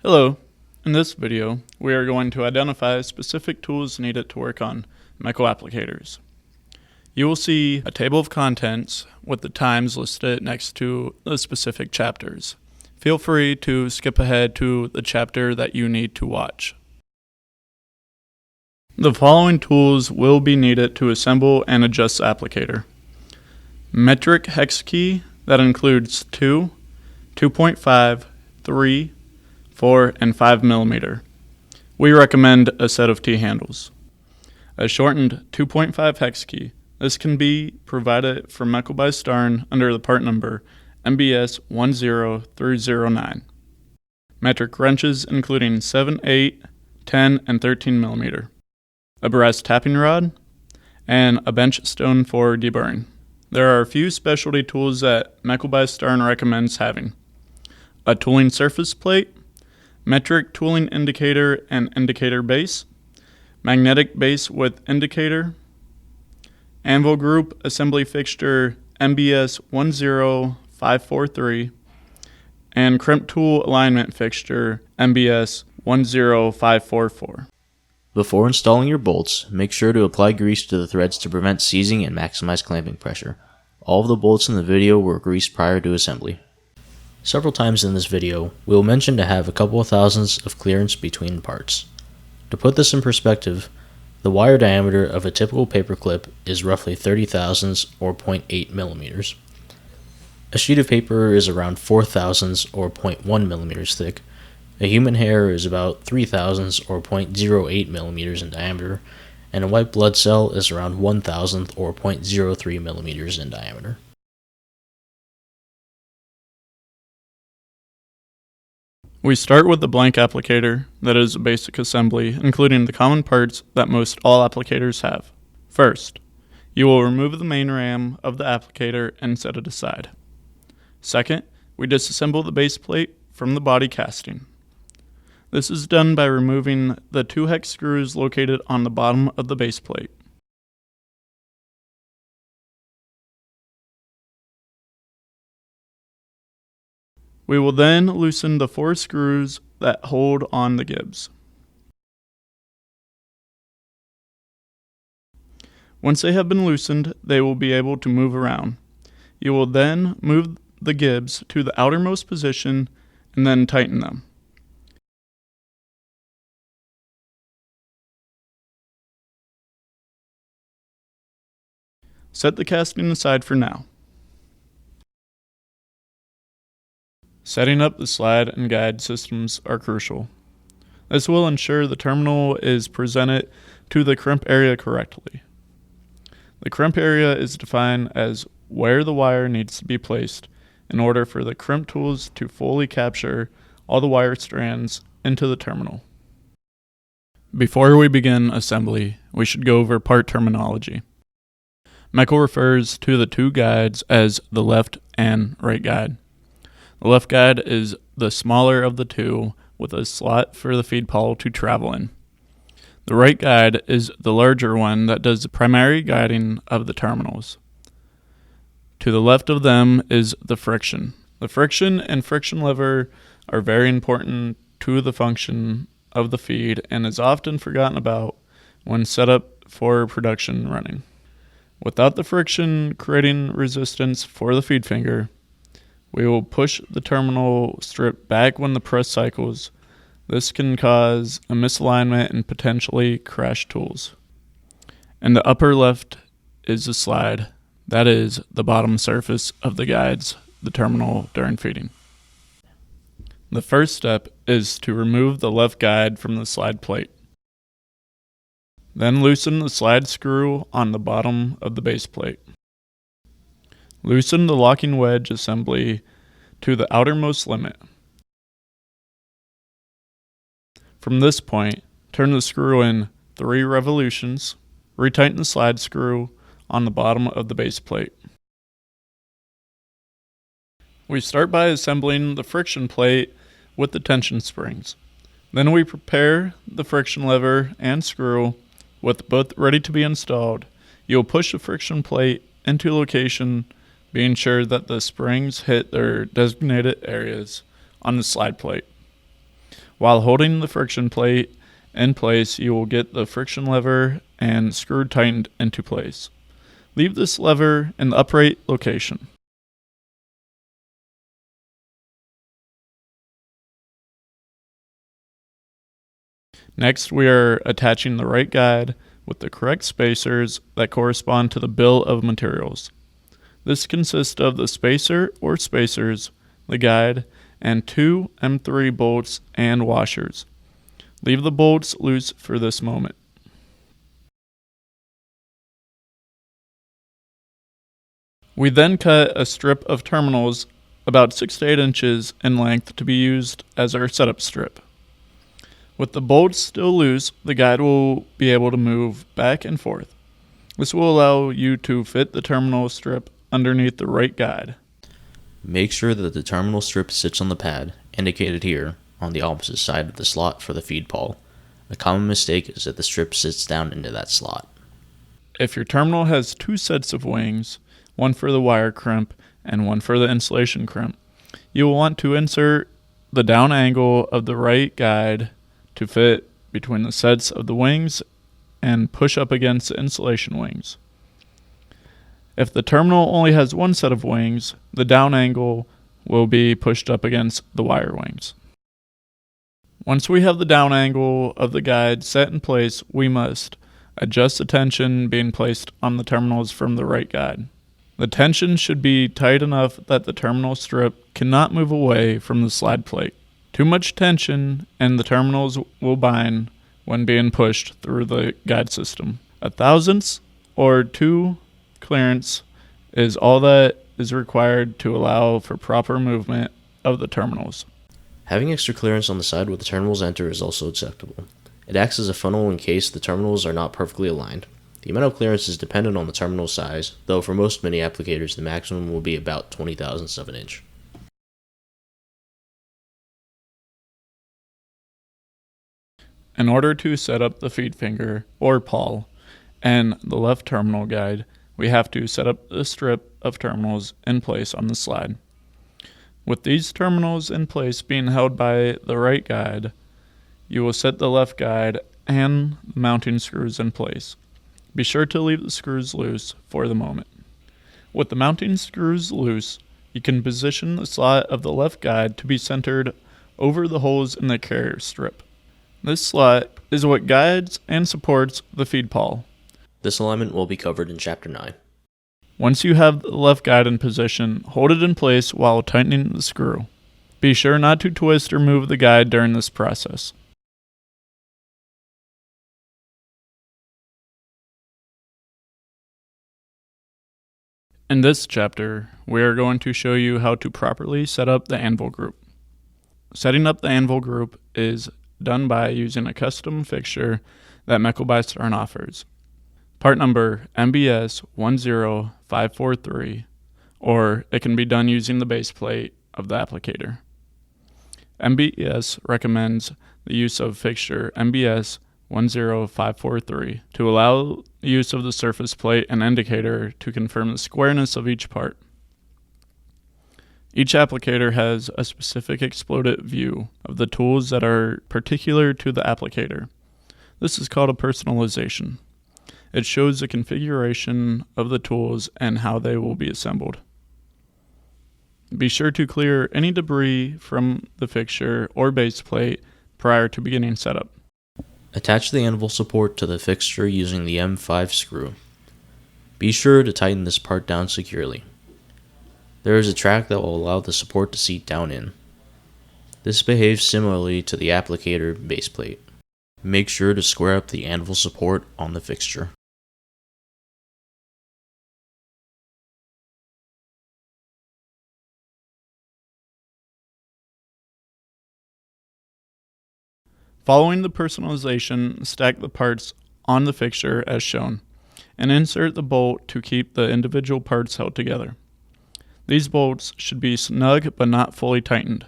Hello, in this video we are going to identify specific tools needed to work on Mecal applicators. You will see a table of contents with the times listed next to the specific chapters. Feel free to skip ahead to the chapter that you need to watch. The following tools will be needed to assemble and adjust the applicator. Metric hex key that includes 2, 2.5, 3, 4, and 5 millimeter. We recommend a set of T-handles. A shortened 2.5 hex key. This can be provided from Mecal by Starn under the part number MBS 10309. Metric wrenches including 7, 8, 10, and 13 millimeter. A brass tapping rod, and a bench stone for deburring. There are a few specialty tools that Mecal by Starn recommends having. A tooling surface plate, metric tooling indicator and indicator base, magnetic base with indicator, Anvil group assembly fixture MBS 10543, and Crimp tool alignment fixture MBS 10544. Before installing your bolts, make sure to apply grease to the threads to prevent seizing and maximize clamping pressure. All of the bolts in the video were greased prior to assembly. Several times in this video, we will mention to have a couple of thousandths of clearance between parts. To put this in perspective, the wire diameter of a typical paper clip is roughly 30 thousandths or 0.8 millimeters. A sheet of paper is around 4 thousandths or 0.1 millimeters thick. A human hair is about 3 thousandths or 0.08 millimeters in diameter, and a white blood cell is around 1 thousandth or 0.03 millimeters in diameter. We start with the blank applicator, that is a basic assembly, including the common parts that most all applicators have. First, you will remove the main ram of the applicator and set it aside. Second, we disassemble the base plate from the body casting. This is done by removing the 2 hex screws located on the bottom of the base plate. We will then loosen the 4 screws that hold on the gibs. Once they have been loosened, they will be able to move around. You will then move the gibs to the outermost position and then tighten them. Set the casting aside for now. Setting up the slide and guide systems are crucial. This will ensure the terminal is presented to the crimp area correctly. The crimp area is defined as where the wire needs to be placed in order for the crimp tools to fully capture all the wire strands into the terminal. Before we begin assembly, we should go over part terminology. Mecal refers to the 2 guides as the left and right guide. The left guide is the smaller of the 2 with a slot for the feed pawl to travel in. The right guide is the larger one that does the primary guiding of the terminals. To the left of them is the friction. The friction and friction lever are very important to the function of the feed and is often forgotten about when set up for production running. Without the friction creating resistance for the feed finger, we will push the terminal strip back when the press cycles. This can cause a misalignment and potentially crash tools. In the upper left is the slide. That is the bottom surface of the guides, the terminal during feeding. The first step is to remove the left guide from the slide plate. Then loosen the slide screw on the bottom of the base plate. Loosen the locking wedge assembly to the outermost limit. From this point, turn the screw in 3 revolutions. Retighten the slide screw on the bottom of the base plate. We start by assembling the friction plate with the tension springs. Then we prepare the friction lever and screw with both ready to be installed. You'll push the friction plate into location, being sure that the springs hit their designated areas on the slide plate. While holding the friction plate in place, you will get the friction lever and screw tightened into place. Leave this lever in the upright location. Next, we are attaching the right guide with the correct spacers that correspond to the bill of materials. This consists of the spacer or spacers, the guide, and 2 M3 bolts and washers. Leave the bolts loose for this moment. We then cut a strip of terminals about 6 to 8 inches in length to be used as our setup strip. With the bolts still loose, the guide will be able to move back and forth. This will allow you to fit the terminal strip underneath the right guide. Make sure that the terminal strip sits on the pad, indicated here, on the opposite side of the slot for the feed pawl. A common mistake is that the strip sits down into that slot. If your terminal has 2 sets of wings, one for the wire crimp and one for the insulation crimp, you will want to insert the down angle of the right guide to fit between the sets of the wings and push up against the insulation wings. If the terminal only has one set of wings, the down angle will be pushed up against the wire wings. Once we have the down angle of the guide set in place, we must adjust the tension being placed on the terminals from the right guide. The tension should be tight enough that the terminal strip cannot move away from the slide plate. Too much tension and the terminals will bind when being pushed through the guide system. 1/1000th or 2 clearance is all that is required to allow for proper movement of the terminals. Having extra clearance on the side where the terminals enter is also acceptable. It acts as a funnel in case the terminals are not perfectly aligned. The amount of clearance is dependent on the terminal size, though for most mini applicators the maximum will be about 20,000ths of an inch. In order to set up the feed finger, or pawl, and the left terminal guide, we have to set up the strip of terminals in place on the slide. With these terminals in place being held by the right guide, you will set the left guide and the mounting screws in place. Be sure to leave the screws loose for the moment. With the mounting screws loose, you can position the slot of the left guide to be centered over the holes in the carrier strip. This slot is what guides and supports the feed pawl. This alignment will be covered in Chapter 9. Once you have the left guide in position, hold it in place while tightening the screw. Be sure not to twist or move the guide during this process. In this chapter, we are going to show you how to properly set up the Anvil group. Setting up the Anvil group is done by using a custom fixture that Mecal by Starn offers. Part number MBS 10543, or it can be done using the baseplate of the applicator. MBS recommends the use of fixture MBS 10543 to allow the use of the surface plate and indicator to confirm the squareness of each part. Each applicator has a specific exploded view of the tools that are particular to the applicator. This is called a personalization. It shows the configuration of the tools and how they will be assembled. Be sure to clear any debris from the fixture or base plate prior to beginning setup. Attach the anvil support to the fixture using the M5 screw. Be sure to tighten this part down securely. There is a track that will allow the support to seat down in. This behaves similarly to the applicator baseplate. Make sure to square up the anvil support on the fixture. Following the personalization, stack the parts on the fixture as shown, and insert the bolt to keep the individual parts held together. These bolts should be snug but not fully tightened.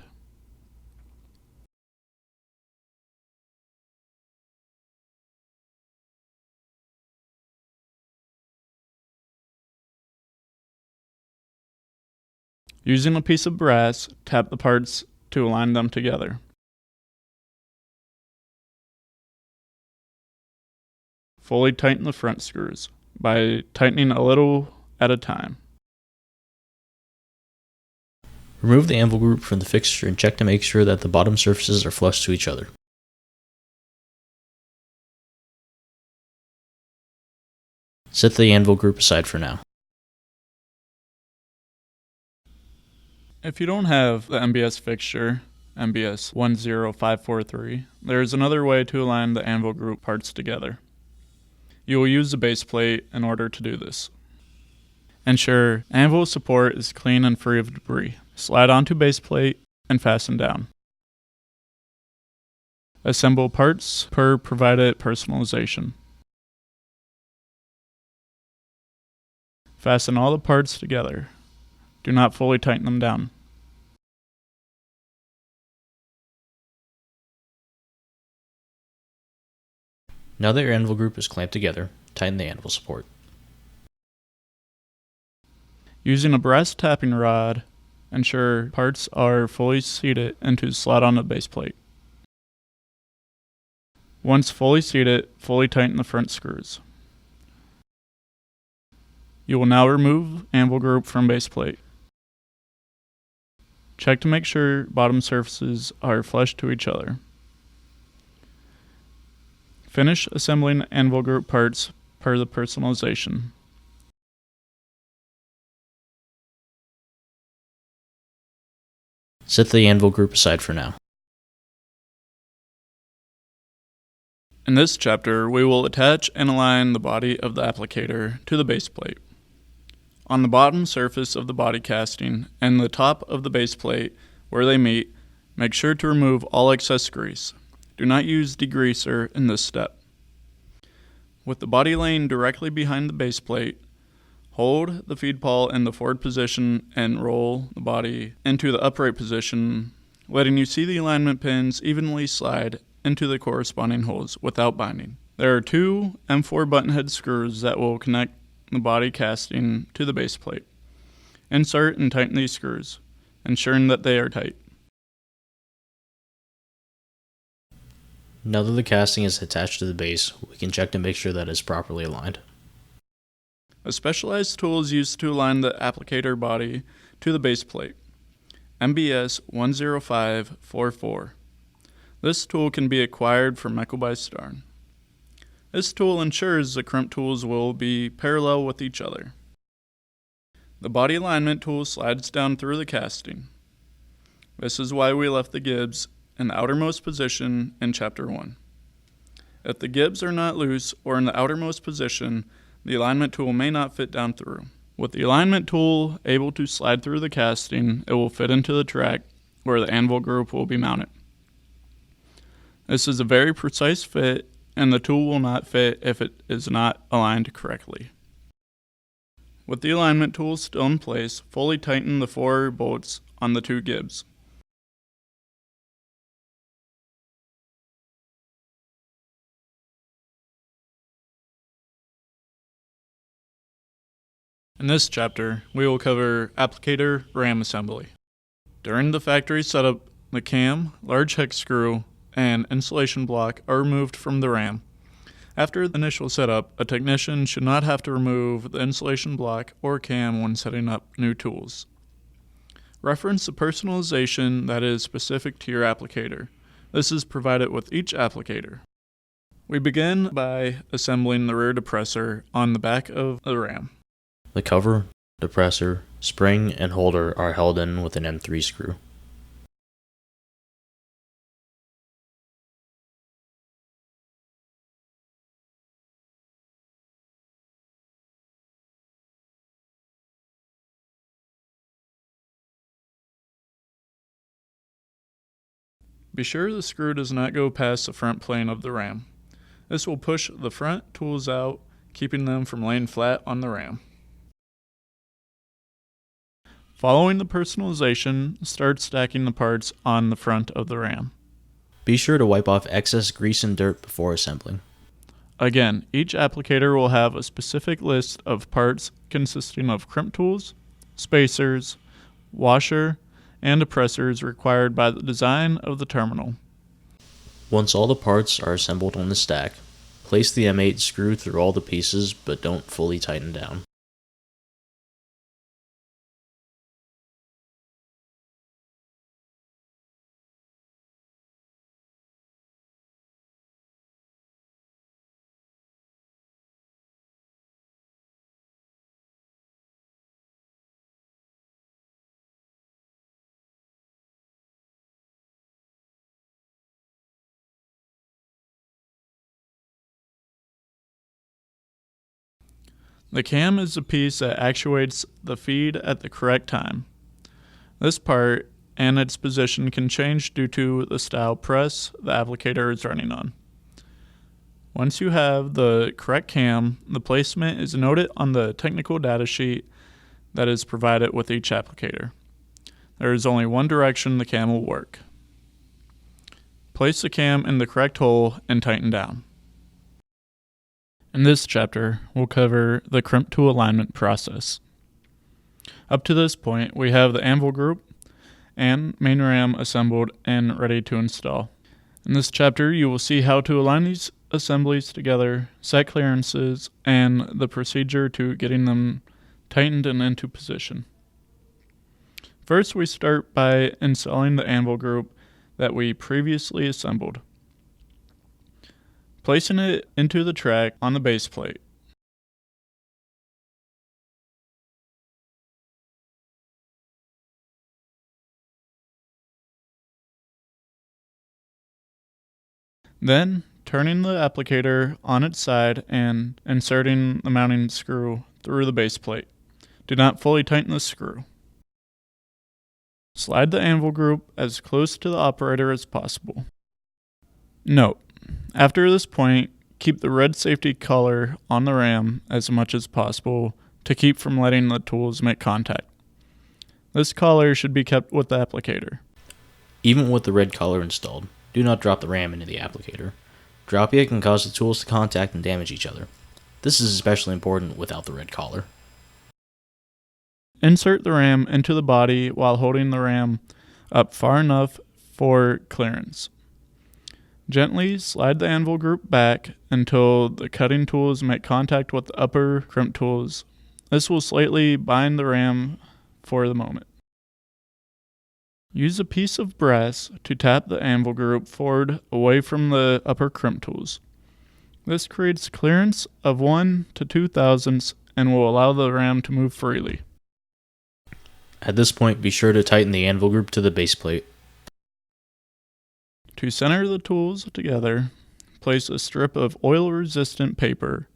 Using a piece of brass, tap the parts to align them together. fully tighten the front screws by tightening a little at a time. Remove the anvil group from the fixture and check to make sure that the bottom surfaces are flush to each other. Set the anvil group aside for now. If you don't have the MBS fixture, MBS 10543, there is another way to align the anvil group parts together. You will use the base plate in order to do this. Ensure anvil support is clean and free of debris. Slide onto base plate and fasten down. Assemble parts per provided personalization. Fasten all the parts together. Do not fully tighten them down. Now that your anvil group is clamped together, tighten the anvil support. Using a brass tapping rod, ensure parts are fully seated into the slot on the base plate. Once fully seated, fully tighten the front screws. You will now remove anvil group from base plate. Check to make sure bottom surfaces are flush to each other. Finish assembling anvil group parts per the personalization. Set the anvil group aside for now. In this chapter, we will attach and align the body of the applicator to the base plate. On the bottom surface of the body casting and the top of the base plate where they meet, make sure to remove all excess grease. Do not use degreaser in this step. With the body laying directly behind the base plate, hold the feed pawl in the forward position and roll the body into the upright position, letting you see the alignment pins evenly slide into the corresponding holes without binding. There are two M4 button head screws that will connect the body casting to the base plate. Insert and tighten these screws, ensuring that they are tight. Now that the casting is attached to the base, we can check to make sure that it is properly aligned. A specialized tool is used to align the applicator body to the base plate, MBS 10544. This tool can be acquired from Mecal by Starn. This tool ensures the crimp tools will be parallel with each other. The body alignment tool slides down through the casting. This is why we left the gibs in the outermost position in Chapter 1. If the gibs are not loose or in the outermost position, the alignment tool may not fit down through. With the alignment tool able to slide through the casting, it will fit into the track where the anvil group will be mounted. This is a very precise fit, and the tool will not fit if it is not aligned correctly. With the alignment tool still in place, fully tighten the 4 bolts on the 2 gibs. In this chapter, we will cover applicator ram assembly. During the factory setup, the cam, large hex screw, and insulation block are removed from the ram. After the initial setup, a technician should not have to remove the insulation block or cam when setting up new tools. Reference the personalization that is specific to your applicator. This is provided with each applicator. We begin by assembling the rear depressor on the back of the ram. The cover, depressor, spring, and holder are held in with an M3 screw. Be sure the screw does not go past the front plane of the ram. This will push the front tools out, keeping them from laying flat on the ram. Following the personalization, start stacking the parts on the front of the ram. Be sure to wipe off excess grease and dirt before assembling. Again, each applicator will have a specific list of parts consisting of crimp tools, spacers, washer, and depressors required by the design of the terminal. Once all the parts are assembled on the stack, Place the M8 screw through all the pieces, but don't fully tighten down. The cam is the piece that actuates the feed at the correct time. This part and its position can change due to the style press the applicator is running on. Once you have the correct cam, the placement is noted on the technical data sheet that is provided with each applicator. There is only one direction the cam will work. Place the cam in the correct hole and tighten down. In this chapter, we'll cover the crimp tool alignment process. Up to this point, we have the Anvil group and main RAM assembled and ready to install. In this chapter, you will see how to align these assemblies together, set clearances, and the procedure to getting them tightened and into position. First, we start by installing the Anvil group that we previously assembled, placing it into the track on the baseplate. Then, turning the applicator on its side and inserting the mounting screw through the baseplate. Do not fully tighten the screw. Slide the Anvil group as close to the operator as possible. Note, after this point, keep the red safety collar on the RAM as much as possible to keep from letting the tools make contact. This collar should be kept with the applicator. Even with the red collar installed, do not drop the RAM into the applicator. Dropping it can cause the tools to contact and damage each other. This is especially important without the red collar. Insert the RAM into the body while holding the RAM up far enough for clearance. Gently slide the Anvil group back until the cutting tools make contact with the upper crimp tools. This will slightly bind the RAM for the moment. Use a piece of brass to tap the Anvil group forward away from the upper crimp tools. This creates clearance of 1 to 2 thousandths and will allow the RAM to move freely. At this point, be sure to tighten the Anvil group to the baseplate. To center the tools together, place a strip of oil-resistant paper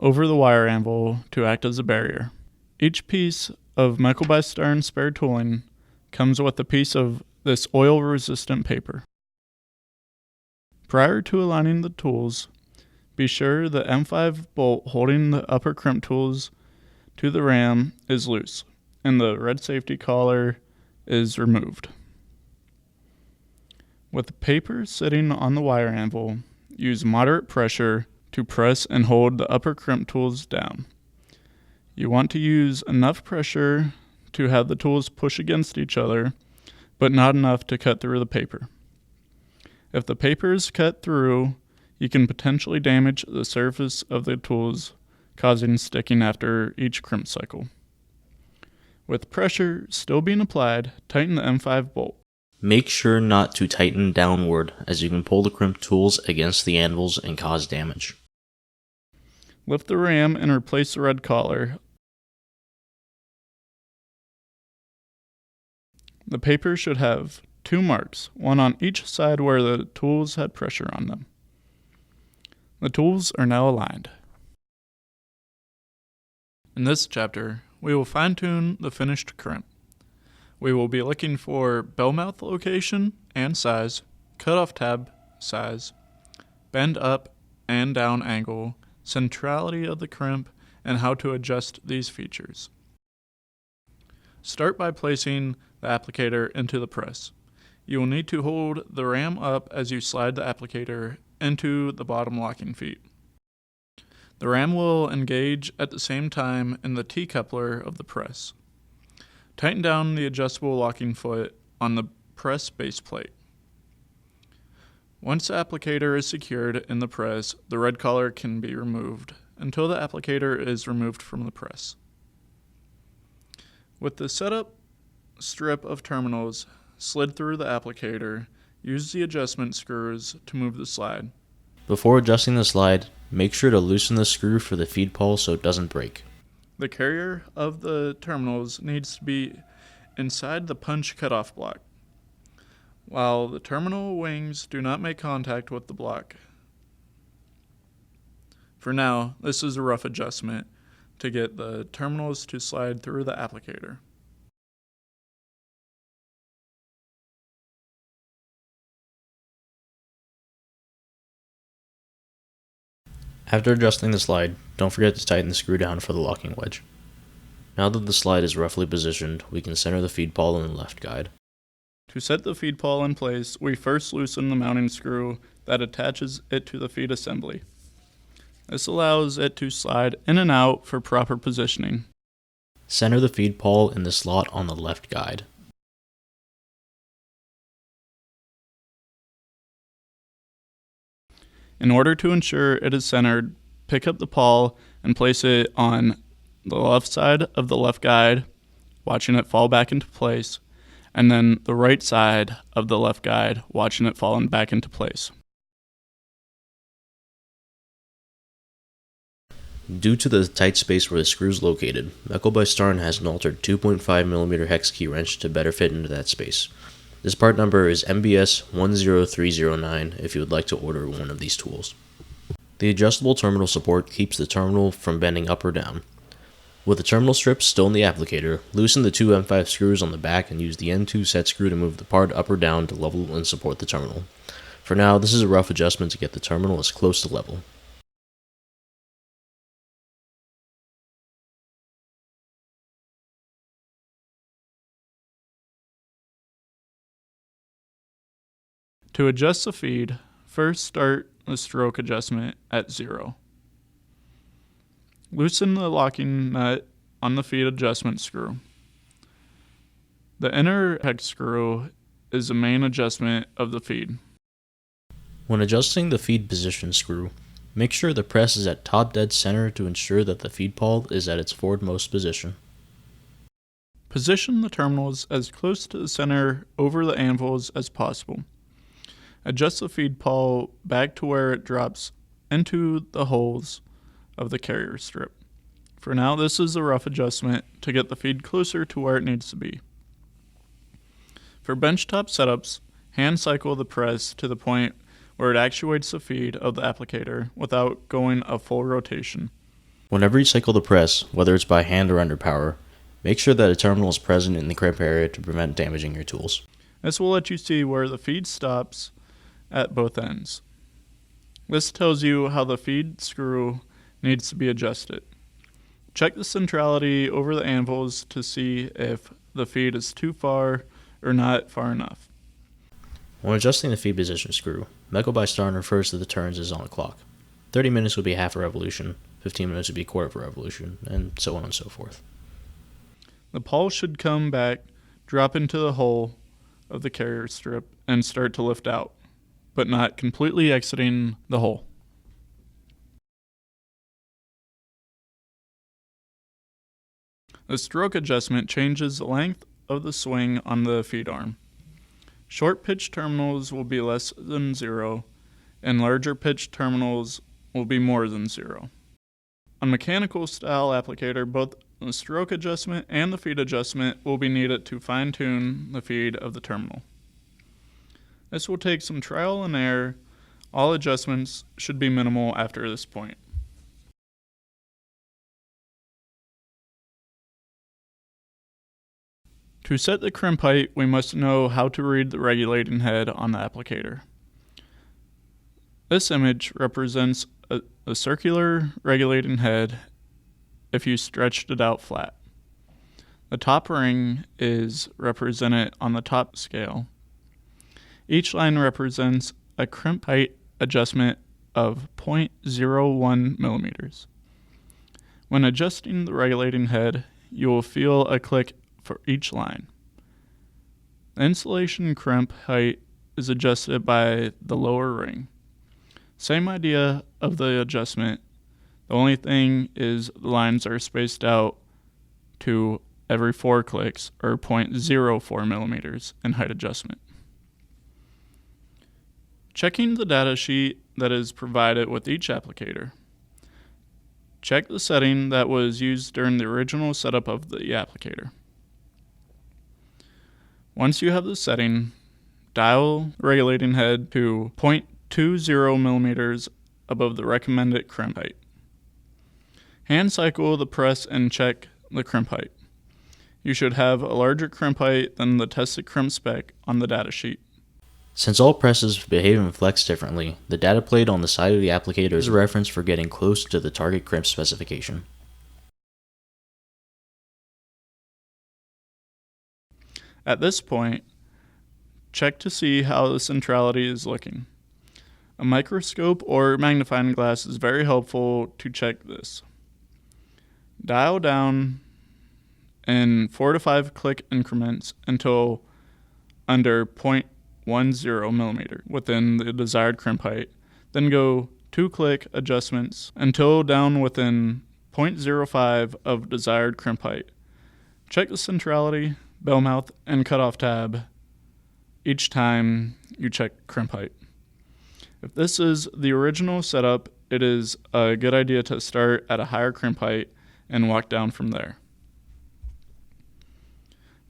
over the wire anvil to act as a barrier. Each piece of Mecal by Starn spare tooling comes with a piece of this oil-resistant paper. Prior to aligning the tools, be sure the M5 bolt holding the upper crimp tools to the RAM is loose and the red safety collar is removed. With the paper sitting on the wire anvil, use moderate pressure to press and hold the upper crimp tools down. You want to use enough pressure to have the tools push against each other, but not enough to cut through the paper. If the paper is cut through, you can potentially damage the surface of the tools, causing sticking after each crimp cycle. With pressure still being applied, tighten the M5 bolt. Make sure not to tighten downward, as you can pull the crimp tools against the anvils and cause damage. Lift the RAM and replace the red collar. The paper should have 2 marks, one on each side where the tools had pressure on them. The tools are now aligned. In this chapter, we will fine-tune the finished crimp. We will be looking for bell mouth location and size, cutoff tab size, bend up and down angle, centrality of the crimp, and how to adjust these features. Start by placing the applicator into the press. You will need to hold the RAM up as you slide the applicator into the bottom locking feet. The RAM will engage at the same time in the T-coupler of the press. Tighten down the adjustable locking foot on the press base plate. Once the applicator is secured in the press, the red collar can be removed until the applicator is removed from the press. With the setup strip of terminals slid through the applicator, use the adjustment screws to move the slide. Before adjusting the slide, make sure to loosen the screw for the feed pawl so it doesn't break. The carrier of the terminals needs to be inside the punch cutoff block, while the terminal wings do not make contact with the block. For now, this is a rough adjustment to get the terminals to slide through the applicator. After adjusting the slide, don't forget to tighten the screw down for the locking wedge. Now that the slide is roughly positioned, we can center the feed pawl in the left guide. To set the feed pawl in place, we first loosen the mounting screw that attaches it to the feed assembly. This allows it to slide in and out for proper positioning. Center the feed pawl in the slot on the left guide. In order to ensure it is centered, pick up the pawl and place it on the left side of the left guide, watching it fall back into place, and then the right side of the left guide, watching it fall back into place. Due to the tight space where the screw is located, Mecal by Starn has an altered 2.5mm hex key wrench to better fit into that space. This part number is MBS 10309 if you would like to order one of these tools. The adjustable terminal support keeps the terminal from bending up or down. With the terminal strip still in the applicator, loosen the two M5 screws on the back and use the N2 set screw to move the part up or down to level and support the terminal. For now, this is a rough adjustment to get the terminal as close to level. To adjust the feed, first start the stroke adjustment at 0. Loosen the locking nut on the feed adjustment screw. The inner hex screw is the main adjustment of the feed. When adjusting the feed position screw, make sure the press is at top dead center to ensure that the feed pawl is at its forwardmost position. Position the terminals as close to the center over the anvils as possible. Adjust the feed pawl back to where it drops into the holes of the carrier strip. For now, this is a rough adjustment to get the feed closer to where it needs to be. For benchtop setups, hand cycle the press to the point where it actuates the feed of the applicator without going a full rotation. Whenever you cycle the press, whether it's by hand or under power, make sure that a terminal is present in the crimp area to prevent damaging your tools. This will let you see where the feed stops at both ends. This tells you how the feed screw needs to be adjusted. Check the centrality over the anvils to see if the feed is too far or not far enough. When adjusting the feed position screw, Mecal by Starn refers to the turns as on a clock. 30 minutes would be half a revolution, 15 minutes would be a quarter of a revolution, and so on and so forth. The pawl should come back, drop into the hole of the carrier strip, and start to lift out, but not completely exiting the hole. The stroke adjustment changes the length of the swing on the feed arm. Short pitch terminals will be less than 0, and larger pitch terminals will be more than 0. On mechanical style applicator, both the stroke adjustment and the feed adjustment will be needed to fine-tune the feed of the terminal. This will take some trial and error. All adjustments should be minimal after this point. To set the crimp height, we must know how to read the regulating head on the applicator. This image represents a circular regulating head if you stretched it out flat. The top ring is represented on the top scale. Each line represents a crimp height adjustment of 0.01 millimeters. When adjusting the regulating head, you will feel a click for each line. The insulation crimp height is adjusted by the lower ring. Same idea of the adjustment. The only thing is the lines are spaced out to every 4 clicks, or 0.04 millimeters in height adjustment. Checking the data sheet that is provided with each applicator. Check the setting that was used during the original setup of the applicator. Once you have the setting, dial regulating head to 0.20 millimeters above the recommended crimp height. Hand cycle the press and check the crimp height. You should have a larger crimp height than the tested crimp spec on the data sheet. Since all presses behave and flex differently, the data plate on the side of the applicator is a reference for getting close to the target crimp specification. At this point, check to see how the centrality is looking. A microscope or magnifying glass is very helpful to check this. Dial down in 4 to 5 click increments until under 0.10 millimeter within the desired crimp height. Then go 2 click adjustments until down within 0.05 of desired crimp height. Check the centrality, bell mouth, and cutoff tab each time you check crimp height. If this is the original setup, it is a good idea to start at a higher crimp height and walk down from there.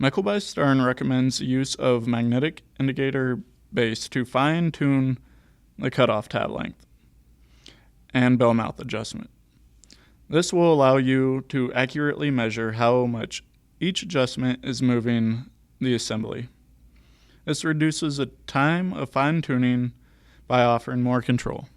Mecal by Starn recommends the use of magnetic indicator base to fine-tune the cutoff tab length and bell mouth adjustment. This will allow you to accurately measure how much each adjustment is moving the assembly. This reduces the time of fine-tuning by offering more control.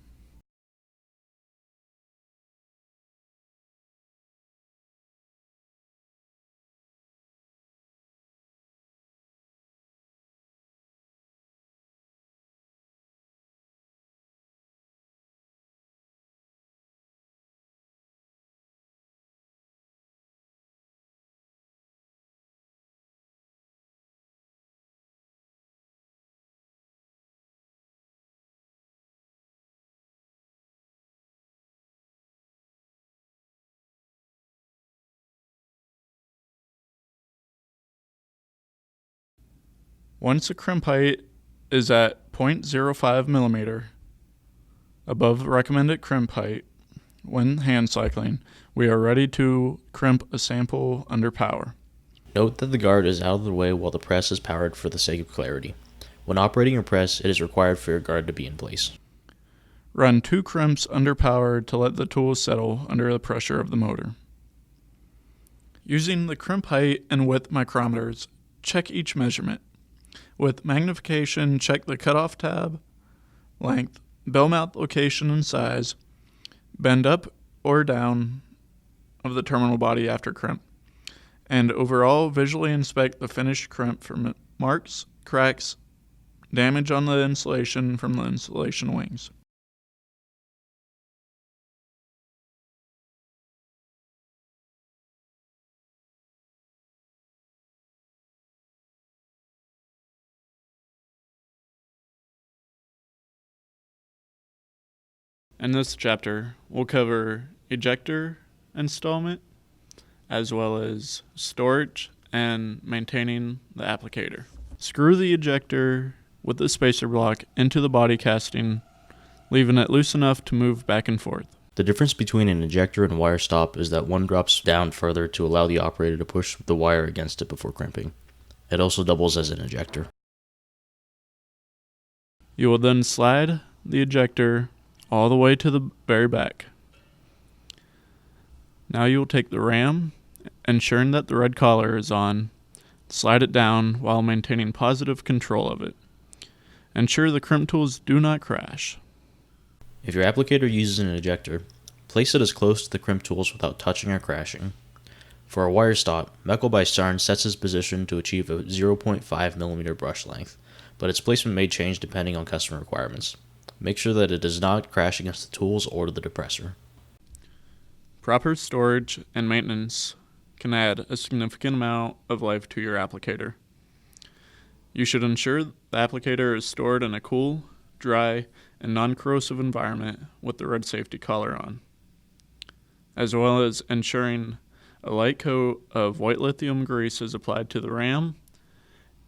Once the crimp height is at 0.05 millimeter above the recommended crimp height, when hand cycling, we are ready to crimp a sample under power. Note that the guard is out of the way while the press is powered for the sake of clarity. When operating your press, it is required for your guard to be in place. Run 2 crimps under power to let the tool settle under the pressure of the motor. Using the crimp height and width micrometers, check each measurement. With magnification, check the cutoff tab, length, bell mouth location and size, bend up or down of the terminal body after crimp, and overall visually inspect the finished crimp for marks, cracks, damage on the insulation from the insulation wings. In this chapter, we'll cover ejector installment, as well as storage and maintaining the applicator. Screw the ejector with the spacer block into the body casting, leaving it loose enough to move back and forth. The difference between an ejector and wire stop is that one drops down further to allow the operator to push the wire against it before crimping. It also doubles as an ejector. You will then slide the ejector all the way to the very back. Now you will take the ram, ensuring that the red collar is on, slide it down while maintaining positive control of it. Ensure the crimp tools do not crash. If your applicator uses an ejector, place it as close to the crimp tools without touching or crashing. For a wire stop, Mecal by Starn sets its position to achieve a 0.5 millimeter brush length, but its placement may change depending on customer requirements. Make sure that it does not crash against the tools or the depressor. Proper storage and maintenance can add a significant amount of life to your applicator. You should ensure the applicator is stored in a cool, dry, and non-corrosive environment with the red safety collar on, as well as ensuring a light coat of white lithium grease is applied to the ram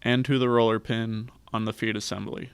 and to the roller pin on the feed assembly.